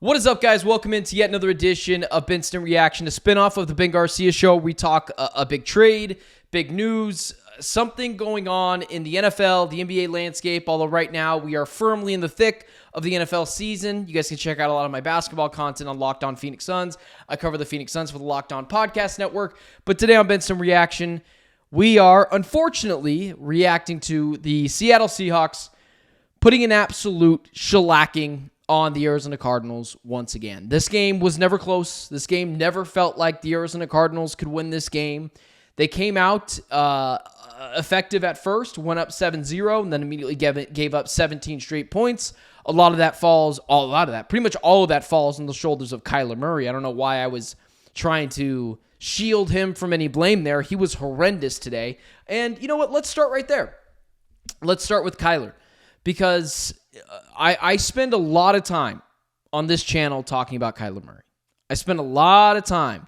What is up, guys? Welcome into yet another edition of Benstant Reaction, a spinoff of the Ben Garcia Show. We talk a big trade, big news, something going on in the NFL, the NBA landscape, although right now we are firmly in the thick of the NFL season. You guys can check out a lot of my basketball content on Locked On Phoenix Suns. I cover the Phoenix Suns for the Locked On Podcast Network. But today on Benstant Reaction, we are unfortunately reacting to the Seattle Seahawks putting an absolute shellacking on the Arizona Cardinals once again. This game was never close. This game never felt like the Arizona Cardinals could win this game. They came out effective at first, went up 7-0, and then immediately gave up 17 straight points. Pretty much all of that falls on the shoulders of Kyler Murray. I don't know why I was trying to shield him from any blame there. He was horrendous today. And you know what? Let's start right there. Let's start with Kyler. Because I spend a lot of time on this channel talking about Kyler Murray. I spend a lot of time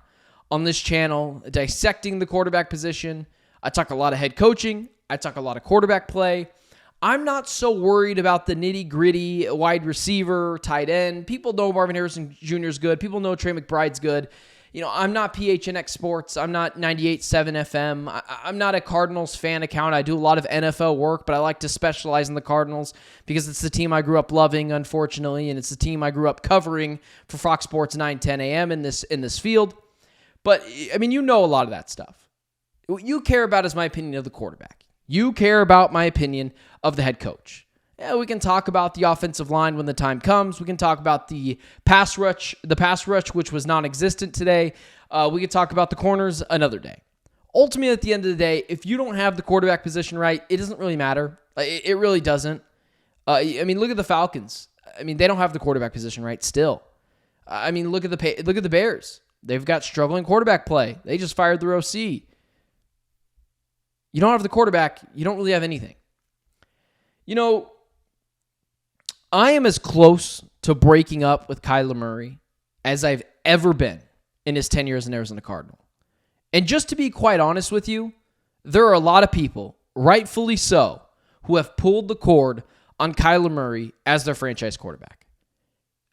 on this channel dissecting the quarterback position. I talk a lot of head coaching. I talk a lot of quarterback play. I'm not so worried about the nitty-gritty wide receiver, tight end. People know Marvin Harrison Jr. is good. People know Trey McBride's good. You know, I'm not PHNX Sports. I'm not 98.7 FM. I'm not a Cardinals fan account. I do a lot of NFL work, but I like to specialize in the Cardinals because it's the team I grew up loving, unfortunately, and it's the team I grew up covering for Fox Sports 9:10 a.m. in this field. But, I mean, you know a lot of that stuff. What you care about is my opinion of the quarterback. You care about my opinion of the head coach. Yeah, we can talk about the offensive line when the time comes. We can talk about the pass rush, which was non-existent today. We could talk about the corners another day. Ultimately, at the end of the day, if you don't have the quarterback position right, it doesn't really matter. It really doesn't. I mean, look at the Falcons. I mean, they don't have the quarterback position right still. I mean, look at the Bears. They've got struggling quarterback play. They just fired their OC. You don't have the quarterback, you don't really have anything. You know, I am as close to breaking up with Kyler Murray as I've ever been in his 10 years as an Arizona Cardinal. And just to be quite honest with you, there are a lot of people, rightfully so, who have pulled the cord on Kyler Murray as their franchise quarterback.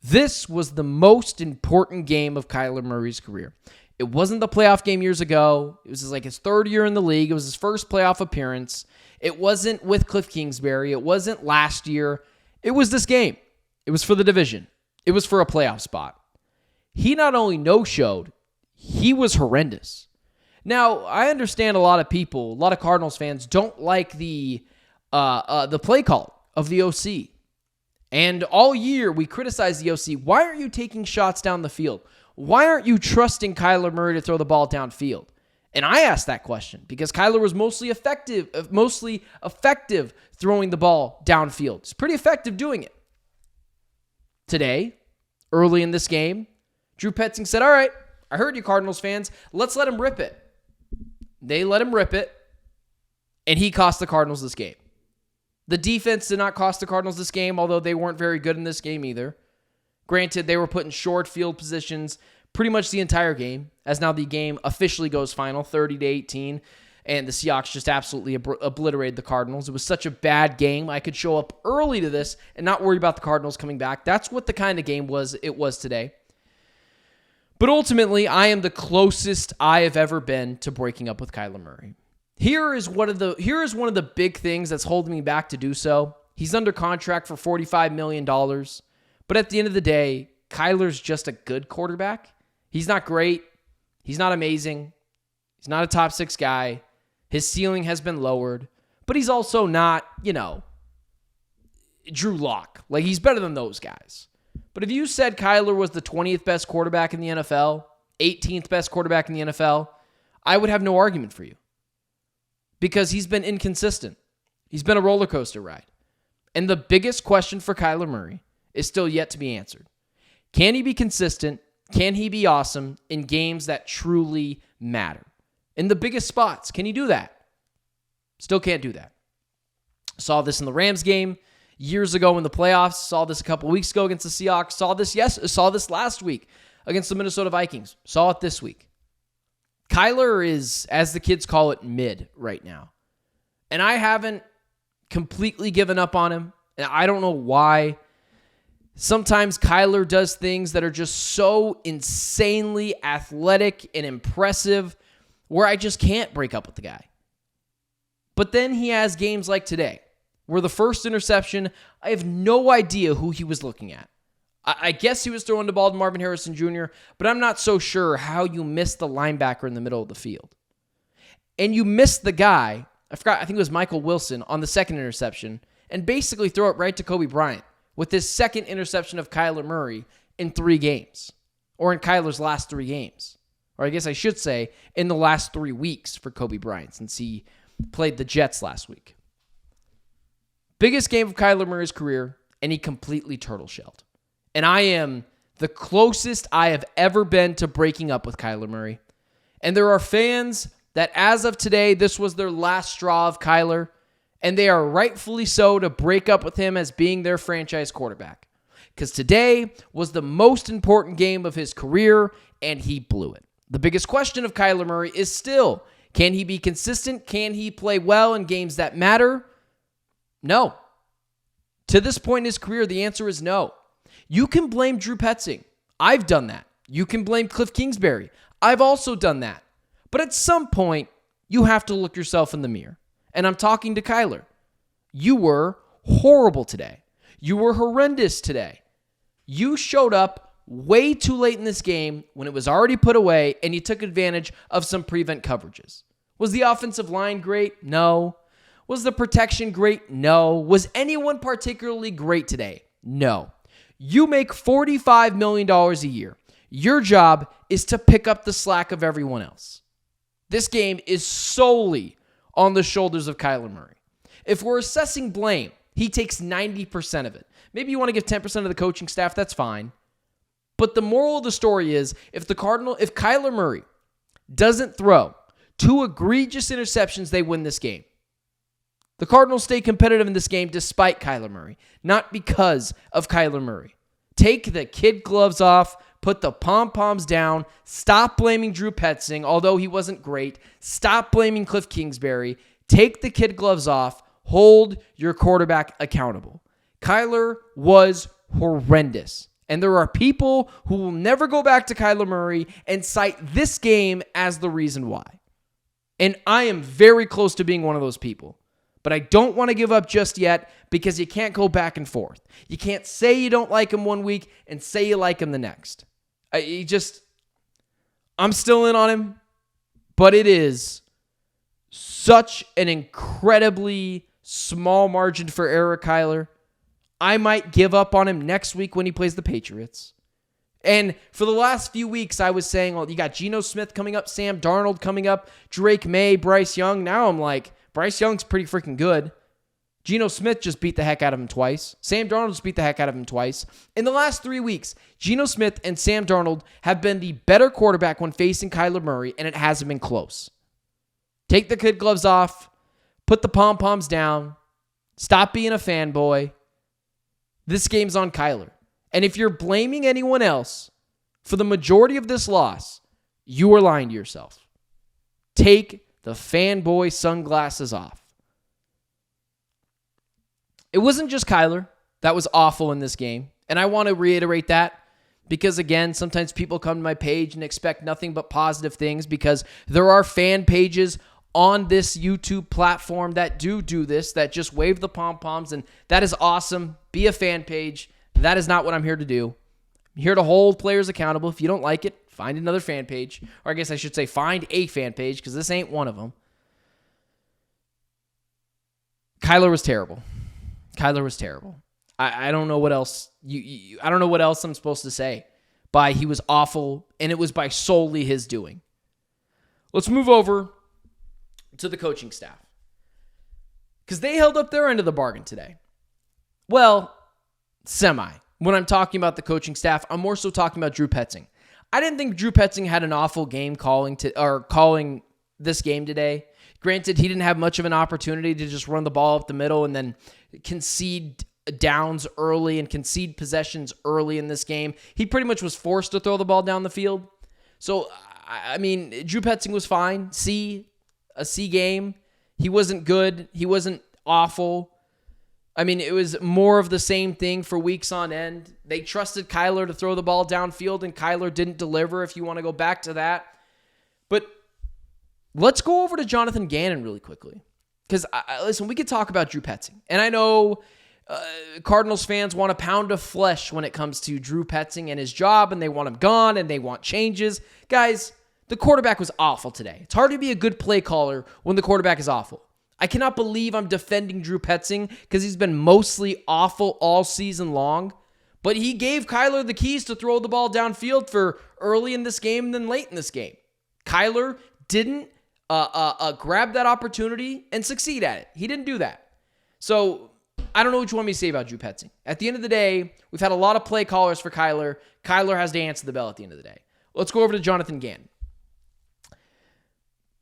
This was the most important game of Kyler Murray's career. It wasn't the playoff game years ago. It was like his third year in the league. It was his first playoff appearance. It wasn't with Cliff Kingsbury. It wasn't last year. It was this game. It was for the division. It was for a playoff spot. He not only no-showed, he was horrendous. Now, I understand a lot of people, a lot of Cardinals fans don't like the play call of the OC. And all year we criticize the OC. Why aren't you taking shots down the field? Why aren't you trusting Kyler Murray to throw the ball downfield? And I asked that question because Kyler was mostly effective throwing the ball downfield. He's pretty effective doing it. Today, early in this game, Drew Petzing said, all right, I heard you Cardinals fans. Let's let him rip it. They let him rip it, and he cost the Cardinals this game. The defense did not cost the Cardinals this game, although they weren't very good in this game either. Granted, they were put in short field positions pretty much the entire game, as now the game officially goes final, 30-18, and the Seahawks just absolutely obliterated the Cardinals. It was such a bad game. I could show up early to this and not worry about the Cardinals coming back. That's what the kind of game it was today. But ultimately, I am the closest I have ever been to breaking up with Kyler Murray. Here is one of the big things that's holding me back to do so. He's under contract for $45 million. But at the end of the day, Kyler's just a good quarterback. He's not great. He's not amazing. He's not a top 6 guy. His ceiling has been lowered. But he's also not, Drew Lock. Like, he's better than those guys. But if you said Kyler was the 20th best quarterback in the NFL, 18th best quarterback in the NFL, I would have no argument for you. Because he's been inconsistent. He's been a roller coaster ride. And the biggest question for Kyler Murray is still yet to be answered. Can he be consistent? Can he be awesome in games that truly matter? In the biggest spots, can he do that? Still can't do that. Saw this in the Rams game years ago in the playoffs. Saw this a couple weeks ago against the Seahawks. Saw this last week against the Minnesota Vikings. Saw it this week. Kyler is, as the kids call it, mid right now. And I haven't completely given up on him. And I don't know why Sometimes Kyler does things that are just so insanely athletic and impressive where I just can't break up with the guy. But then he has games like today where the first interception, I have no idea who he was looking at. I guess he was throwing the ball to Marvin Harrison Jr., but I'm not so sure how you missed the linebacker in the middle of the field. And you missed the guy, I think it was Michael Wilson, on the second interception, and basically throw it right to Kobe Bryant with his second interception of Kyler Murray in 3 games, or in Kyler's last 3 games. Or I guess I should say in the last 3 weeks for Kobe Bryant, since he played the Jets last week. Biggest game of Kyler Murray's career, and he completely turtle-shelled. And I am the closest I have ever been to breaking up with Kyler Murray. And there are fans that as of today, this was their last straw of Kyler, and they are rightfully so to break up with him as being their franchise quarterback. Because today was the most important game of his career, and he blew it. The biggest question of Kyler Murray is still, can he be consistent? Can he play well in games that matter? No. To this point in his career, the answer is no. You can blame Drew Petzing. I've done that. You can blame Cliff Kingsbury. I've also done that. But at some point, you have to look yourself in the mirror. And I'm talking to Kyler. You were horrible today. You were horrendous today. You showed up way too late in this game when it was already put away, and you took advantage of some prevent coverages. Was the offensive line great? No. Was the protection great? No. Was anyone particularly great today? No. You make $45 million a year. Your job is to pick up the slack of everyone else. This game is solely on the shoulders of Kyler Murray. If we're assessing blame, he takes 90% of it. Maybe you want to give 10% of the coaching staff, that's fine. But the moral of the story is, if Kyler Murray doesn't throw 2 egregious interceptions, they win this game. The Cardinals stay competitive in this game despite Kyler Murray, not because of Kyler Murray. Take the kid gloves off, put the pom-poms down, stop blaming Drew Petzing, although he wasn't great. Stop blaming Cliff Kingsbury. Take the kid gloves off. Hold your quarterback accountable. Kyler was horrendous. And there are people who will never go back to Kyler Murray and cite this game as the reason why. And I am very close to being one of those people. But I don't want to give up just yet because you can't go back and forth. You can't say you don't like him one week and say you like him the next. I'm still in on him, but it is such an incredibly small margin for error, Kyler. I might give up on him next week when he plays the Patriots. And for the last few weeks, I was saying, well, you got Geno Smith coming up, Sam Darnold coming up, Drake May, Bryce Young. Now I'm like, Bryce Young's pretty freaking good. Geno Smith just beat the heck out of him twice. Sam Darnold just beat the heck out of him twice. In the last 3 weeks, Geno Smith and Sam Darnold have been the better quarterback when facing Kyler Murray, and it hasn't been close. Take the kid gloves off. Put the pom-poms down. Stop being a fanboy. This game's on Kyler. And if you're blaming anyone else for the majority of this loss, you are lying to yourself. Take the fanboy sunglasses off. It wasn't just Kyler that was awful in this game. And I want to reiterate that because, again, sometimes people come to my page and expect nothing but positive things because there are fan pages on this YouTube platform that do this, that just wave the pom-poms, and that is awesome. Be a fan page. That is not what I'm here to do. I'm here to hold players accountable. If you don't like it, find another fan page. Or I guess I should say find a fan page because this ain't one of them. Kyler was terrible. Kyler was terrible. I don't know what else. I don't know what else I'm supposed to say. He was awful, and it was by solely his doing. Let's move over to the coaching staff because they held up their end of the bargain today. Well, semi. When I'm talking about the coaching staff, I'm more so talking about Drew Petzing. I didn't think Drew Petzing had an awful game calling this game today. Granted, he didn't have much of an opportunity to just run the ball up the middle and then concede downs early and concede possessions early in this game. He pretty much was forced to throw the ball down the field. So, I mean, Drew Petzing was fine. A C game. He wasn't good. He wasn't awful. I mean, it was more of the same thing for weeks on end. They trusted Kyler to throw the ball downfield, and Kyler didn't deliver, if you want to go back to that. But let's go over to Jonathan Gannon really quickly. Because, listen, we could talk about Drew Petzing. And I know Cardinals fans want a pound of flesh when it comes to Drew Petzing and his job, and they want him gone, and they want changes. Guys, the quarterback was awful today. It's hard to be a good play caller when the quarterback is awful. I cannot believe I'm defending Drew Petzing because he's been mostly awful all season long. But he gave Kyler the keys to throw the ball downfield for early in this game and then late in this game. Kyler didn't grab that opportunity and succeed at it. He didn't do that. So I don't know what you want me to say about Drew Petzing. At the end of the day, we've had a lot of play callers for Kyler. Kyler has to answer the bell at the end of the day. Let's go over to Jonathan Gannon.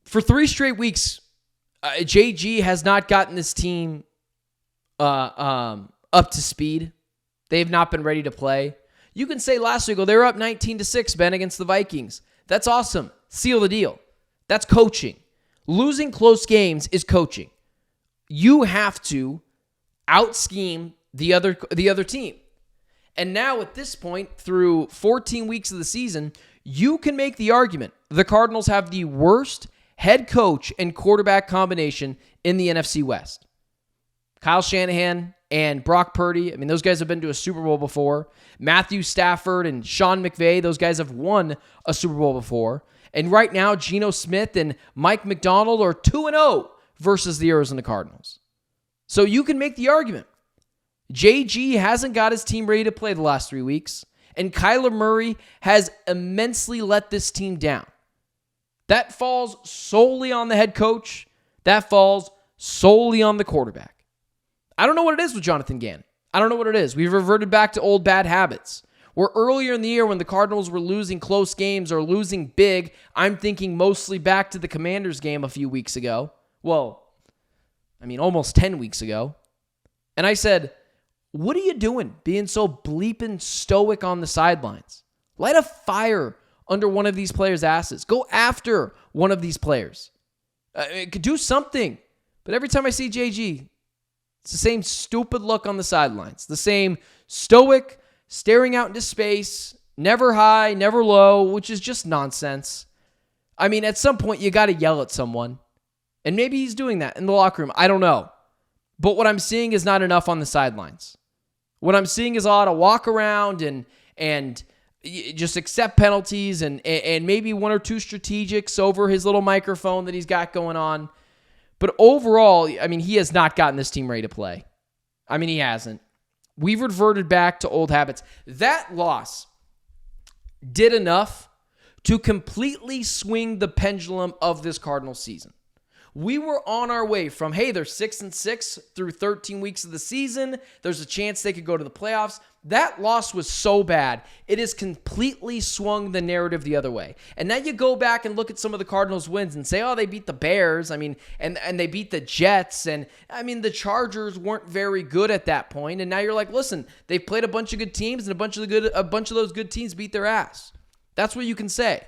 For 3 straight weeks, JG has not gotten this team up to speed. They have not been ready to play. You can say last week, they were up 19-6, Ben, against the Vikings. That's awesome. Seal the deal. That's coaching. Losing close games is coaching. You have to out-scheme the other team. And now at this point, through 14 weeks of the season, you can make the argument the Cardinals have the worst head coach and quarterback combination in the NFC West. Kyle Shanahan and Brock Purdy, those guys have been to a Super Bowl before. Matthew Stafford and Sean McVay, those guys have won a Super Bowl before. And right now, Geno Smith and Mike McDonald are 2-0 versus the Arizona Cardinals. So you can make the argument. JG hasn't got his team ready to play the last 3 weeks, and Kyler Murray has immensely let this team down. That falls solely on the head coach. That falls solely on the quarterback. I don't know what it is with Jonathan Gannon. I don't know what it is. We've reverted back to old bad habits. Where earlier in the year when the Cardinals were losing close games or losing big, I'm thinking mostly back to the Commanders game a few weeks ago. Well, almost 10 weeks ago. And I said, what are you doing being so bleeping stoic on the sidelines? Light a fire under one of these players' asses. Go after one of these players. Could do something. But every time I see JG, it's the same stupid look on the sidelines. The same stoic, staring out into space, never high, never low, which is just nonsense. At some point, you got to yell at someone. And maybe he's doing that in the locker room. I don't know. But what I'm seeing is not enough on the sidelines. What I'm seeing is a lot of walk around and just accept penalties and maybe 1 or 2 strategics over his little microphone that he's got going on. But overall, he has not gotten this team ready to play. He hasn't. We've reverted back to old habits. That loss did enough to completely swing the pendulum of this Cardinals season. We were on our way from, hey, they're 6-6 through 13 weeks of the season. There's a chance they could go to the playoffs. That loss was so bad, it has completely swung the narrative the other way. And now you go back and look at some of the Cardinals' wins and say, they beat the Bears. And they beat the Jets. And, the Chargers weren't very good at that point. And now you're like, listen, they've played a bunch of good teams, and a bunch of those good teams beat their ass. That's what you can say.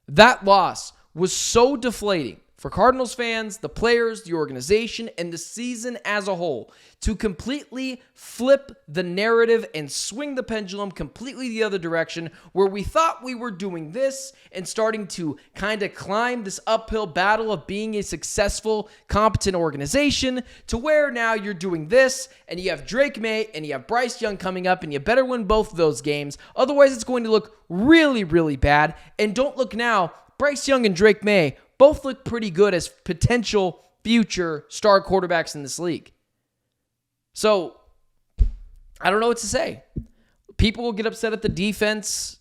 That loss was so deflating for Cardinals fans, the players, the organization, and the season as a whole to completely flip the narrative and swing the pendulum completely the other direction, where we thought we were doing this and starting to kind of climb this uphill battle of being a successful, competent organization, to where now you're doing this and you have Drake May and you have Bryce Young coming up, and you better win both of those games. Otherwise, it's going to look really, really bad. And don't look now, Bryce Young and Drake May both look pretty good as potential future star quarterbacks in this league. So, I don't know what to say. People will get upset at the defense.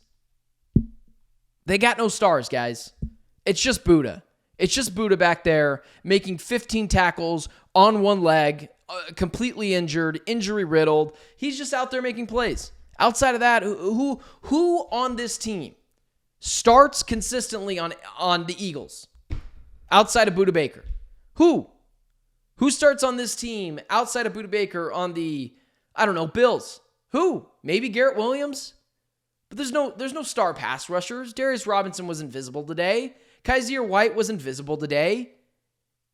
They got no stars, guys. It's just Buddha. It's just Buddha back there making 15 tackles on one leg, completely injured, injury-riddled. He's just out there making plays. Outside of that, who on this team starts consistently on the Eagles? Outside of Budda Baker. Who starts on this team outside of Budda Baker on the, Bills? Who? Maybe Garrett Williams? But there's no star pass rushers. Darius Robinson was invisible today. Kaiser White was invisible today.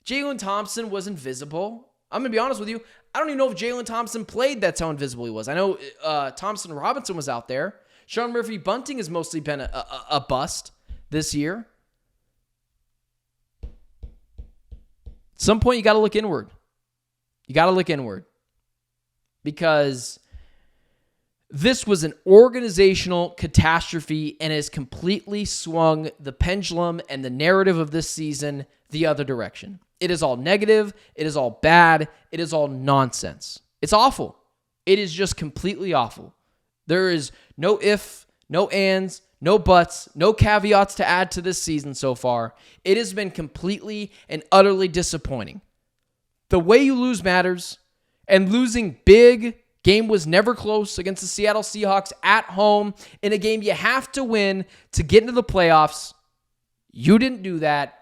Jalen Thompson was invisible. I'm going to be honest with you. I don't even know if Jalen Thompson played. That's how invisible he was. I know Thompson Robinson was out there. Sean Murphy Bunting has mostly been a bust this year. At some point, you got to look inward. You got to look inward. Because this was an organizational catastrophe and has completely swung the pendulum and the narrative of this season the other direction. It is all negative. It is all bad. It is all nonsense. It's awful. It is just completely awful. There is no if, no ands, no buts, no caveats to add to this season so far. It has been completely and utterly disappointing. The way you lose matters, and losing big. Game was never close against the Seattle Seahawks at home in a game you have to win to get into the playoffs. You didn't do that.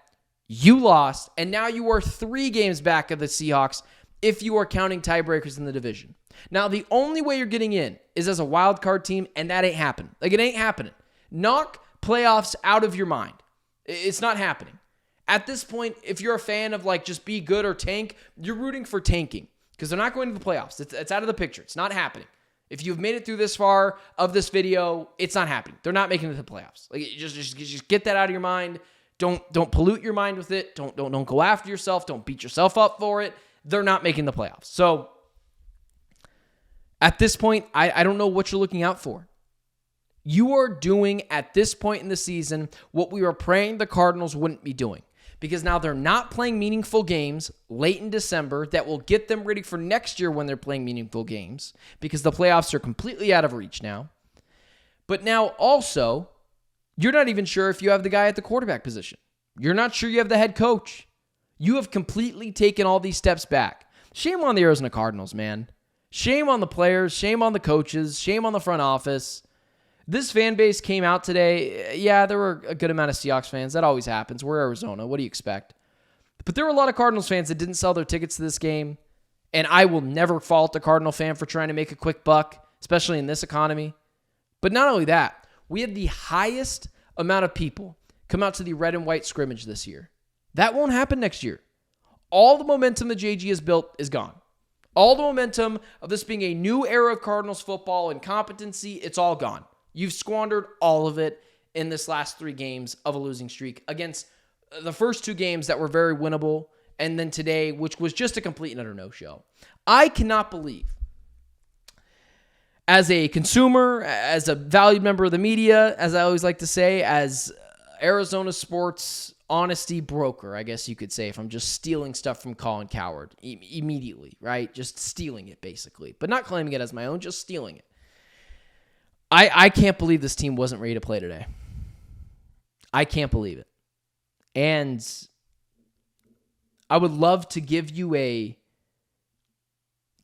You lost, and now you are 3 games back of the Seahawks if you are counting tiebreakers in the division. Now, the only way you're getting in is as a wild card team, and that ain't happening. Like, it ain't happening. Knock playoffs out of your mind. It's not happening. At this point, if you're a fan of, like, just be good or tank, you're rooting for tanking because they're not going to the playoffs. It's out of the picture. It's not happening. If you've made it through this far of this video, it's not happening. They're not making it to the playoffs. Like, just get that out of your mind. Don't pollute your mind with it. Don't go after yourself. Don't beat yourself up for it. They're not making the playoffs. So at this point, I don't know what you're looking out for. You are doing at this point in the season what we were praying the Cardinals wouldn't be doing. Because now they're not playing meaningful games late in December that will get them ready for next year when they're playing meaningful games. Because the playoffs are completely out of reach now. But now also, you're not even sure if you have the guy at the quarterback position. You're not sure you have the head coach. You have completely taken all these steps back. Shame on the Arizona Cardinals, man. Shame on the players. Shame on the coaches. Shame on the front office. This fan base came out today. Yeah, there were a good amount of Seahawks fans. That always happens. We're Arizona. What do you expect? But there were a lot of Cardinals fans that didn't sell their tickets to this game. And I will never fault a Cardinal fan for trying to make a quick buck, especially in this economy. But not only that, we had the highest amount of people come out to the red and white scrimmage this year. That won't happen next year. All the momentum that JG has built is gone. All the momentum of this being a new era of Cardinals football and competency, it's all gone. You've squandered all of it in this last 3 games of a losing streak against the first 2 games that were very winnable, and then today, which was just a complete and utter no-show. I cannot believe, as a consumer, as a valued member of the media, as I always like to say, as Arizona sports honesty broker, I guess you could say, if I'm just stealing stuff from Colin Cowherd immediately, right? Just stealing it, basically. But not claiming it as my own, just stealing it. I can't believe this team wasn't ready to play today. I can't believe it. And I would love to give you a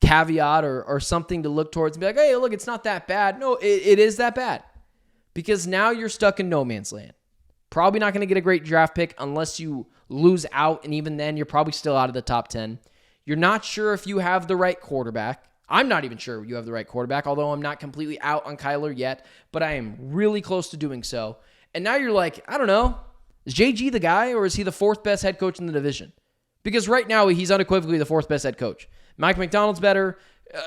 caveat or something to look towards and be like, hey, look, it's not that bad. No, it is that bad. Because now you're stuck in no man's land. Probably not going to get a great draft pick unless you lose out, and even then, you're probably still out of the top 10. You're not sure if you have the right quarterback. I'm not even sure you have the right quarterback, although I'm not completely out on Kyler yet, but I am really close to doing so. And now you're like, I don't know, is JG the guy, or is he the 4th best head coach in the division? Because right now, he's unequivocally the 4th best head coach. Mike McDonald's better,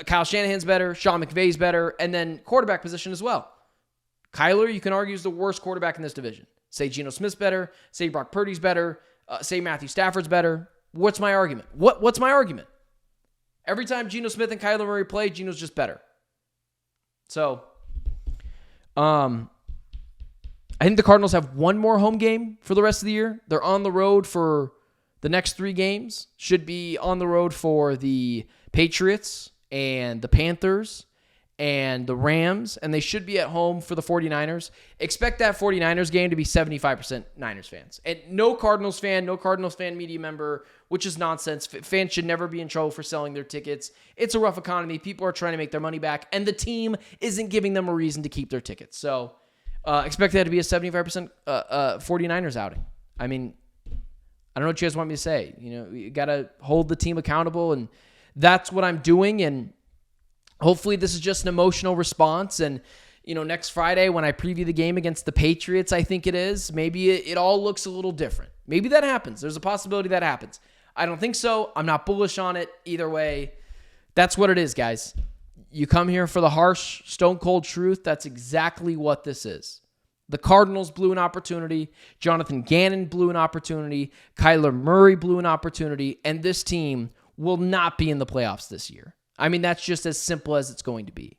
Kyle Shanahan's better, Sean McVay's better, and then quarterback position as well. Kyler, you can argue, is the worst quarterback in this division. Say Geno Smith's better, say Brock Purdy's better, say Matthew Stafford's better. What's my argument? What's my argument? Every time Geno Smith and Kyler Murray play, Geno's just better. So, I think the Cardinals have one more home game for the rest of the year. They're on the road for the next 3 games. Should be on the road for the Patriots and the Panthers and the Rams, and they should be at home for the 49ers. Expect that 49ers game to be 75% Niners fans. And no Cardinals fan media member, which is nonsense. Fans should never be in trouble for selling their tickets. It's a rough economy. People are trying to make their money back, and the team isn't giving them a reason to keep their tickets. So expect that to be a 75% 49ers outing. I mean, I don't know what you guys want me to say. You got to hold the team accountable, and that's what I'm doing, and hopefully this is just an emotional response. And, next Friday when I preview the game against the Patriots, I think it is, maybe it all looks a little different. Maybe that happens. There's a possibility that happens. I don't think so. I'm not bullish on it. Either way, That's what it is, guys. You come here for the harsh, stone cold truth. That's exactly what this is. The Cardinals blew an opportunity. Jonathan Gannon blew an opportunity. Kyler Murray blew an opportunity. And this team will not be in the playoffs this year. I mean, that's just as simple as it's going to be.